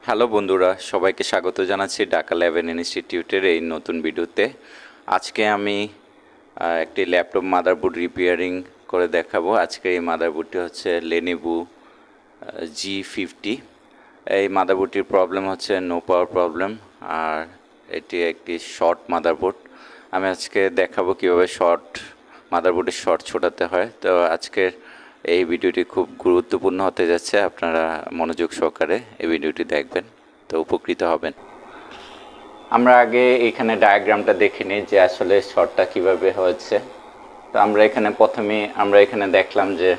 Hello বন্ধুরা, সবাইকে স্বাগত জানাচ্ছি ঢাকা লেভেন ইনস্টিটিউটের এই নতুন ভিডিওতে। আজকে আমি একটি ল্যাপটপ মাদারবোর্ড রিপেয়ারিং করে দেখাবো। আজকে এই মাদারবোর্ডটি হচ্ছে লেনোভো G50। এই মাদারবোর্ডটির প্রবলেম হচ্ছে নো পাওয়ার প্রবলেম, আর এটি একটি শর্ট মাদারবোর্ড। আমি আজকে দেখাবো কীভাবে মাদারবোর্ডের শর্ট ছোটাতে হয়। তো আজকের এই ভিডিওটি খুব গুরুত্বপূর্ণ হতে যাচ্ছে, আপনারা মনোযোগ সহকারে এই ভিডিওটি দেখবেন, তো উপকৃত হবেন। আমরা আগে এখানে ডায়াগ্রামটা দেখে নিই যে আসলে শর্টটা কিভাবে হয়েছে। তো আমরা এখানে দেখলাম যে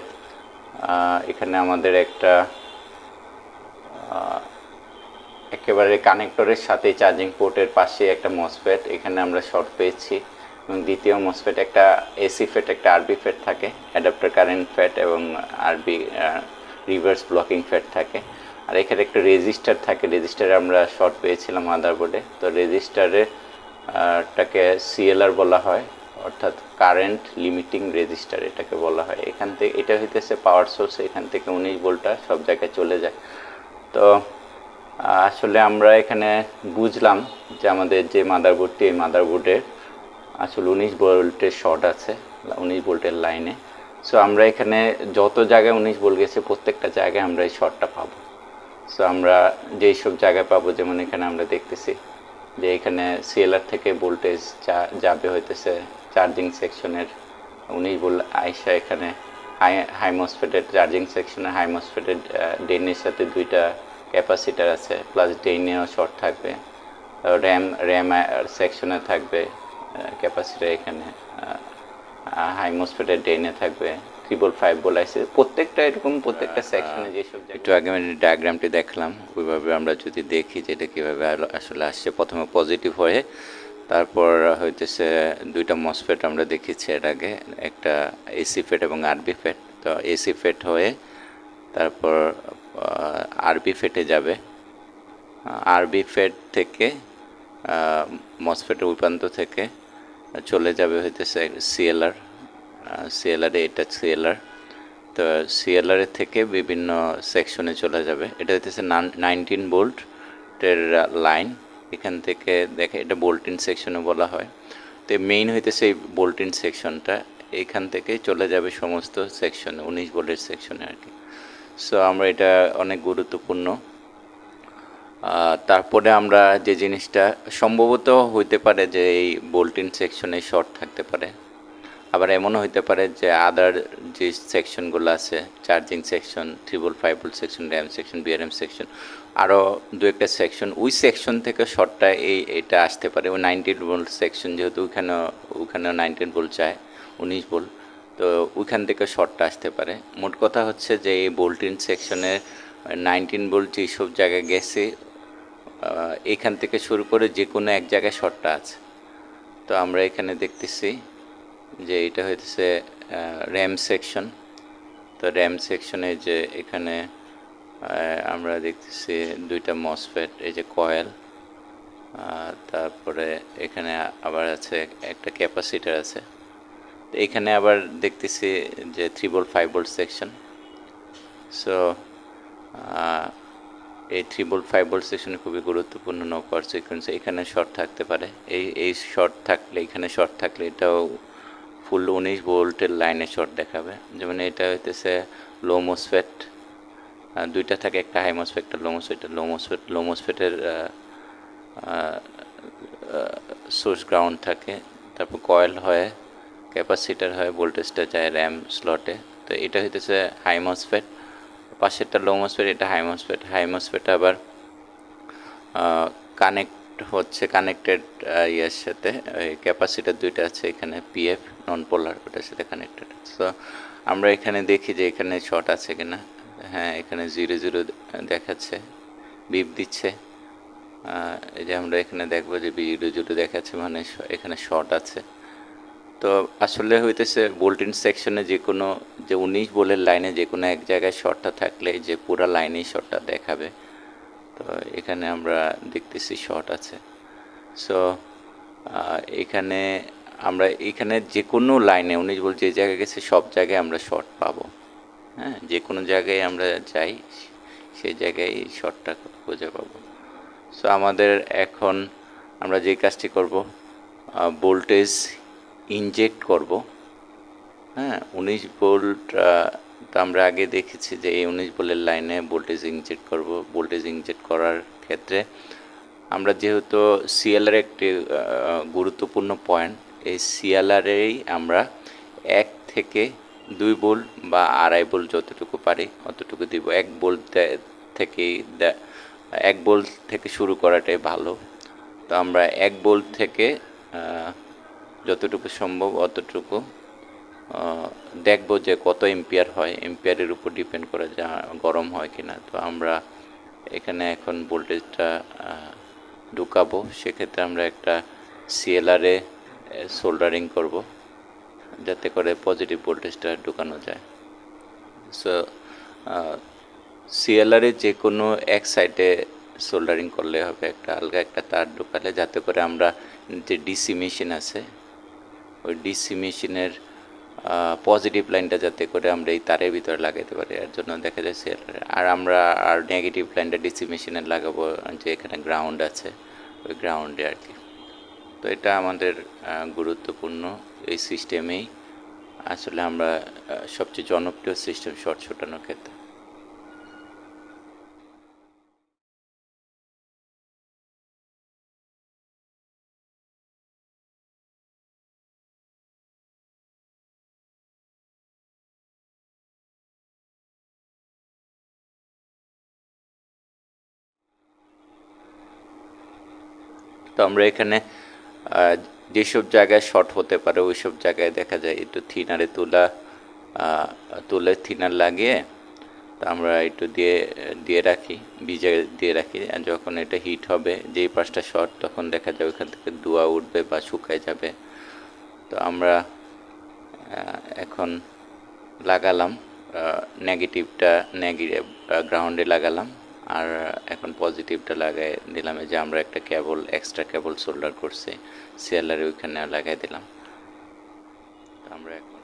এখানে আমাদের একটা একেবারে কানেক্টরের সাথে চার্জিং পোর্টের পাশে একটা মসফেট, এখানে আমরা শর্ট পেয়েছি। এবং দ্বিতীয় মসফেট একটা এসি ফেট, একটা আরবি ফেট থাকে, অ্যাডাপ্টার কারেন্ট ফেট এবং আরবি রিভার্স ব্লকিং ফেট থাকে। আর এখানে একটা রেজিস্টার থাকে, রেজিস্টারে আমরা শর্ট পেয়েছিলাম মাদারবোর্ডে। তো রেজিস্টারটাকে সিএলআর বলা হয়, অর্থাৎ কারেন্ট লিমিটিং রেজিস্টার এটাকে বলা হয়। এখান থেকে এটা হইতেছে পাওয়ার সোর্স, এখান থেকে 19 ভোল্টটা সব জায়গায় চলে যায়। তো আসলে আমরা এখানে বুঝলাম যে আমাদের যে মাদারবোর্ডটি, এই মাদারবোর্ডের আসলে 19 ভোল্টের শর্ট আছে, 19 ভোল্টের লাইনে। সো আমরা এখানে যত জায়গায় 19 ভোল্ট গেছে প্রত্যেকটা জায়গায় আমরা এই শর্টটা পাবো। সো আমরা যেই সব জায়গায় পাবো, যেমন এখানে আমরা দেখতেছি যে এখানে সিএলআর থেকে ভোল্টেজ যাবে হইতেছে চার্জিং সেকশনের 19 ভোল্ট আইসা এখানে হাই মসফেটের চার্জিং সেকশনে হাই মসফেটের ড্রেনের সাথে দুইটা ক্যাপাসিটার আছে, প্লাস ড্রেনেও শর্ট থাকবে। র্যাম সেকশনে থাকবে ক্যাপাসিটার, এখানে হাই মসফেটের ড্রেনে থাকবে 355 ভোল্ট আইসি, প্রত্যেকটা এরকম প্রত্যেকটা সেকশনে যেসব। একটু আগে আমি ডায়াগ্রামটি দেখলাম, ওইভাবে আমরা যদি দেখি যে এটা কীভাবে আসলে আসছে। প্রথমে পজিটিভ হয়ে তারপর হইতেছে দুইটা মসফেট আমরা দেখেছি এর আগে, একটা এসি ফেট এবং আরবি ফেট। তো এসি ফেট হয়ে তারপর আরবি ফেটে যাবে, আরবি ফেট থেকে মসফেটের ওই প্রান্ত থেকে চলে যাবে হইতেছে সিএলআরে, এটা সিএলআর। তো সিএলআরের থেকে বিভিন্ন সেকশনে চলে যাবে। এটা হইতেছে 19 ভোল্টের লাইন। এখান থেকে দেখে এটা বোল্টিন সেকশনে বলা হয়। তো মেইন হইতেছে এই বোল্টিন সেকশনটা, এখান থেকে চলে যাবে সমস্ত সেকশনে 19 ভোল্টের সেকশনে আর কি। সো আমরা এটা অনেক গুরুত্বপূর্ণ। তারপরে আমরা যে জিনিসটা সম্ভবত হইতে পারে যে এই বোল্টিন সেকশনে শর্ট থাকতে পারে, আবার এমনও হইতে পারে যে আদার যে সেকশনগুলো আছে, charging section, 355 volt section, RAM section, BRM section, আরও দু একটা সেকশন, ওই সেকশন থেকে শর্টটা এটা আসতে পারে। ওই 19 ভোল্ট সেকশন যেহেতু ওইখানে 19 ভোল্ট চায়, 19 ভোল্ট, তো ওইখান থেকে শর্টটা আসতে পারে। মোট কথা হচ্ছে যে এই বোল্টিন সেকশনে 19 ভোল্ট যেসব জায়গায় গেছে, এখান থেকে শুরু করে যে কোনো এক জায়গায় শর্টটা আছে। তো আমরা এখানে দেখতেছি যে এটা হইতেছে র্যাম সেকশন। তো র্যাম সেকশনে যে এখানে আমরা দেখতেছি দুইটা মসফেট, এই যে কয়েল, তারপরে এখানে আবার আছে একটা ক্যাপাসিটার আছে। তো এখানে আবার দেখতেছি যে 3 ভোল্ট 5 ভোল্ট সেকশন। সো এই 3 ভোল্ট 5 ভোল্ট সেকশনে খুবই গুরুত্বপূর্ণ নো পাওয়ার সিকোয়েন্স। এখানে শর্ট থাকতে পারে, এই শর্ট থাকলে, এখানে শর্ট থাকলে এটাও ফুল 19 ভোল্টের লাইনে শর্ট দেখাবে। যেমন এটা হইতেছে লো মসফেট, দুইটা থাকে, একটা হাই মসফেট, একটা লো মসফেটের সোর্স গ্রাউন্ড থাকে, তারপর কয়েল হয়, ক্যাপাসিটার হয়, ভোল্টেজটা যায় র্যাম স্লটে। তো এটা হইতেছে হাই মসফেট, পাশেরটা লো মসফেট, এটা হাই মসফেট আবার কানেক্টেড ইয়ের সাথে, ওই ক্যাপাসিটার দুইটা আছে এখানে, পিএফ নন পোলার, ওটার সাথে কানেক্টেড। সো আমরা এখানে দেখি যে এখানে শর্ট আছে কিনা। হ্যাঁ, এখানে 0 দেখাচ্ছে, বিপ দিচ্ছে। এই যে আমরা এখানে দেখবো যে 0 দেখাচ্ছে, মানে এখানে শর্ট আছে। তো আসলে হইতেছে বোল্টিন সেকশনে যে 19 ভোল্টের লাইনে যে কোনো এক জায়গায় শর্টটা থাকলে যে পুরা লাইনেই শর্টটা দেখাবে। তো এখানে আমরা দেখতেছি শর্ট আছে। সো এখানে যে কোনো লাইনে 19 ভোল্ট যে জায়গায় গেছে সব জায়গায় আমরা শর্ট পাবো। হ্যাঁ, যে কোনো জায়গায় আমরা যাই সেই জায়গায় এই শর্টটা খুঁজে পাবো। সো আমাদের এখন আমরা যে কাজটি করব, ভোল্টেজ ইনজেক্ট করব। হ্যাঁ, 19 ভোল্ট। তো আমরা আগে দেখেছি যে এই 19 ভোল্টের লাইনে ভোল্টেজ ইনজেক্ট করব। ভোল্টেজ ইনজেক্ট করার ক্ষেত্রে আমরা যেহেতু সিএলআর একটি গুরুত্বপূর্ণ পয়েন্ট, এই সিএলআরেই আমরা 1 থেকে 2 ভোল্ট বা 2.5 ভোল্ট যতটুকু পারি অতটুকু দিব। 1 ভোল্ট থেকে 1 ভোল্ট থেকে শুরু করাটাই ভালো। তো আমরা 1 ভোল্ট থেকে যতটুকু সম্ভব অতটুকু দেখব যে কত এম্পিয়ার হয়, এম্পিয়ারের উপর ডিপেন্ড করে যা গরম হয় কিনা। তো আমরা এখানে এখন ভোল্টেজটা ঢুকাবো। সেক্ষেত্রে আমরা একটা সিএলআরে সোল্ডারিং করব যাতে করে পজিটিভ ভোল্টেজটা ঢুকানো যায়। সো সিএলআরে যে কোনো এক সাইডে সোল্ডারিং করলে হবে, একটা আলগা একটা তার ঢুকালে, যাতে করে আমরা যে ডিসি মেশিন আছে ওই ডিসি মেশিনের পজিটিভ লাইনটা যাতে করে আমরা এই তারের ভিতরে লাগাতে পারি, এর জন্য দেখা যায় সিএলআর। আর আমরা আর নেগেটিভ লাইনটা ডিসি মেশিনে লাগাবো যে এখানে গ্রাউন্ড আছে ওই গ্রাউন্ডে আর কি। তো এটা আমাদের গুরুত্বপূর্ণ। এই সিস্টেমেই আসলে আমরা সবচেয়ে জনপ্রিয় সিস্টেম শর্ট ছোটানোর ক্ষেত্রে। তো আমরা এখানে যেসব জায়গায় শর্ট হতে পারে ওই সব জায়গায় দেখা যায় একটু থিনারে তুলে থিনার লাগিয়ে তো আমরা একটু দিয়ে রাখি, ভিজে দিয়ে রাখি। আর যখন এটা হিট হবে যেই পাশটা শর্ট, তখন দেখা যায় ওইখান থেকে ধোঁয়া উঠবে বা শুকায় যাবে। তো আমরা এখন লাগালাম নেগেটিভটা গ্রাউন্ডে লাগালাম, আর এখন পজিটিভটা লাগাই দিলাম। যে আমরা একটা কেবল এক্সট্রা কেবল সোল্ডার করছি সিএলআর ওইখানে লাগাই দিলাম। আমরা এখন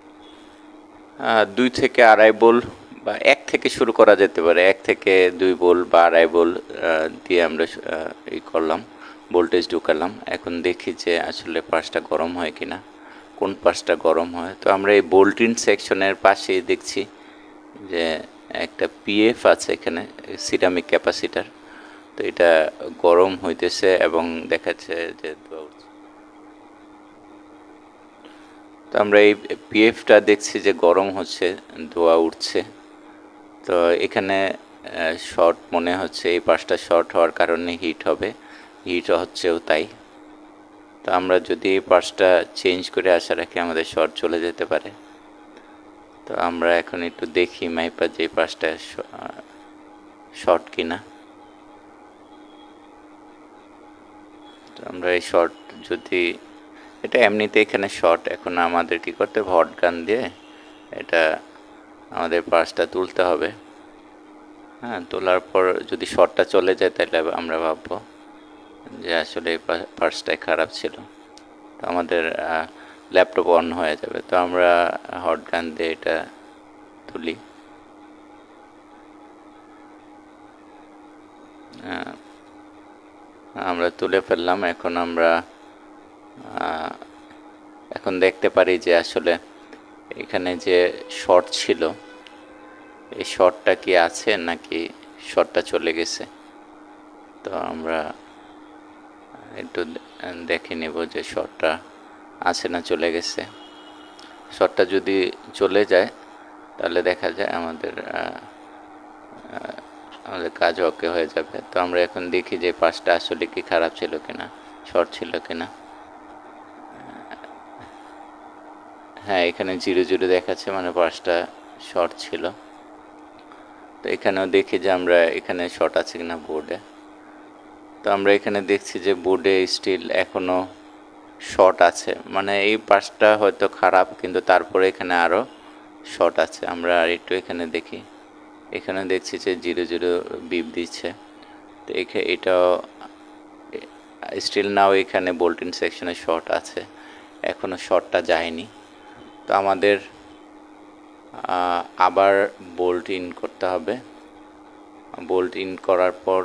2 থেকে 2.5 ভোল্ট বা 1 থেকে শুরু করা যেতে পারে। 1 থেকে 2 ভোল্ট বা 2.5 ভোল্ট দিয়ে আমরা করলাম, ভোল্টেজ ঢুকালাম। এখন দেখি যে আসলে পাশটা গরম হয় কিনা, কোন পাশটা গরম হয়। তো আমরা এই ভোল্টিন সেকশনের পাশেই দেখছি যে একটা পিএফ আছে এখানে, সিরামিক ক্যাপাসিটার। তো এটা গরম হইতেছে এবং দেখাচ্ছে যে তো আমরা এই পিএফটা দেখছি যে গরম হচ্ছে, ধোঁয়া উঠছে। তো এখানে শর্ট মনে হচ্ছে, এই পাশটা শর্ট হওয়ার কারণে হিট হবে, হিট হচ্ছেও তাই। তো আমরা যদি এই পাশটা চেঞ্জ করে আশা রাখি আমাদের শর্ট চলে যেতে পারে। তো আমরা এখন একটু দেখি মাইপা যে পাশটা শর্ট কিনা। তো আমরা এই শর্ট যদি এটা এমনিতে এখানে শর্ট, এখন আমাদের কি করতে হবে, হট গান দিয়ে এটা আমাদের পাশটা তুলতে হবে। হ্যাঁ, তোলার পর যদি শর্টটা চলে যায় তাহলে আমরা ভাববো যে আসলে এই পার্সটাই খারাপ ছিল। তো আমাদের ল্যাপটপ অন হয়ে যাবে। তো আমরা হট গান দিয়ে এটা তুলি। আমরা তুলে ফেললাম। এখন আমরা এখন দেখতে পারি যে আসলে এখানে যে শর্ট ছিল এই শর্টটা কি আছে নাকি শর্টটা চলে গেছে। তো আমরা একটু দেখে নেব যে শর্টটা আছে না চলে গেছে। শর্টটা যদি চলে যায় তাহলে দেখা যায় আমাদের কাজ ওকে হয়ে যাবে। তো আমরা এখন দেখি যে পাশটা আসলে কি খারাপ ছিল কিনা, শর্ট ছিল কিনা। হ্যাঁ, এখানে 0 দেখাচ্ছে, মানে পাশটা শর্ট ছিল। তো এখানেও দেখি যে আমরা এখানে শর্ট আছে কিনা বোর্ডে। তো আমরা এখানে দেখছি যে বোর্ডে স্টিল এখনও শর্ট আছে, মানে এই পাশটা হয়তো খারাপ কিন্তু তারপরে এখানে আরও শর্ট আছে। আমরা আর একটু এখানে দেখি, এখানে দেখছি যে 0 বিপ দিচ্ছে। তো এটাও স্টিল নাও এখানে বোল্টিন সেকশনে শর্ট আছে, এখনও শর্টটা যায়নি। তো আমাদের আবার বোল্ট ইন করতে হবে। বোল্ট ইন করার পর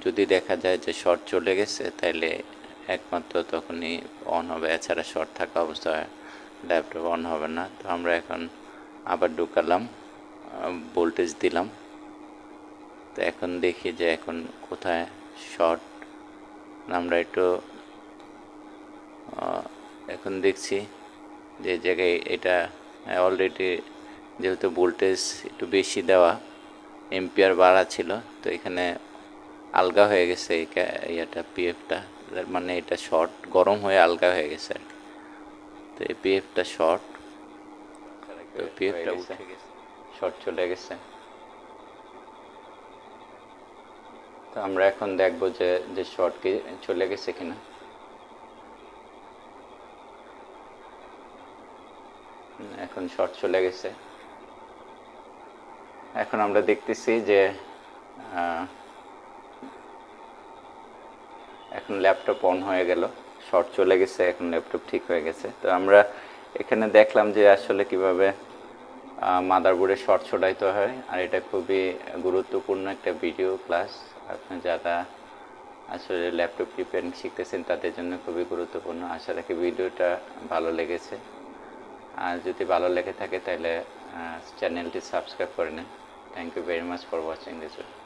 যদি দেখা যায় যে শর্ট চলে গেছে, তাহলে একমাত্র তখনই অন হবে, এছাড়া শর্ট থাকা অবস্থায় ল্যাপটপ অন হবে না। তো আমরা এখন আবার ঢুকালাম, ভোল্টেজ দিলাম। তো এখন দেখি যে এখন কোথায় শর্ট। আমরা একটু এখন দেখছি যে জায়গায় এটা অলরেডি যেহেতু ভোল্টেজ একটু বেশি দেওয়া, এম্পিয়ার বাড়া ছিল, তো এখানে আলগা হয়ে গেছে ইয়েটা পিএফটা, মানে এটা শর্ট গরম হয়ে আলগা হয়ে গেছে আর কি। তো এই পিএফটা শর্ট, তো পিএফটা উঠে গেছে, শর্ট চলে গেছে। তো আমরা এখন দেখবো যে শর্ট কি চলে গেছে কিনা। এখন শর্ট চলে গেছে। এখন আমরা দেখতেছি যে এখন ল্যাপটপ অন হয়ে গেল, শর্ট চলে গেছে, এখন ল্যাপটপ ঠিক হয়ে গেছে। তো আমরা এখানে দেখলাম যে আসলে কিভাবে মাদারবোর্ডে শর্ট ছোটাইতে হয়, আর এটা খুবই গুরুত্বপূর্ণ একটা ভিডিও ক্লাস। আপনি যারা আসলে ল্যাপটপ রিপেয়ারিং শিখতেছেন তাদের জন্য খুবই গুরুত্বপূর্ণ। আশা রাখি ভিডিওটা ভালো লেগেছে। আর যদি ভালো লেগে থাকে তাহলে চ্যানেলটি সাবস্ক্রাইব করে নিন। Thank you very much for watching this video.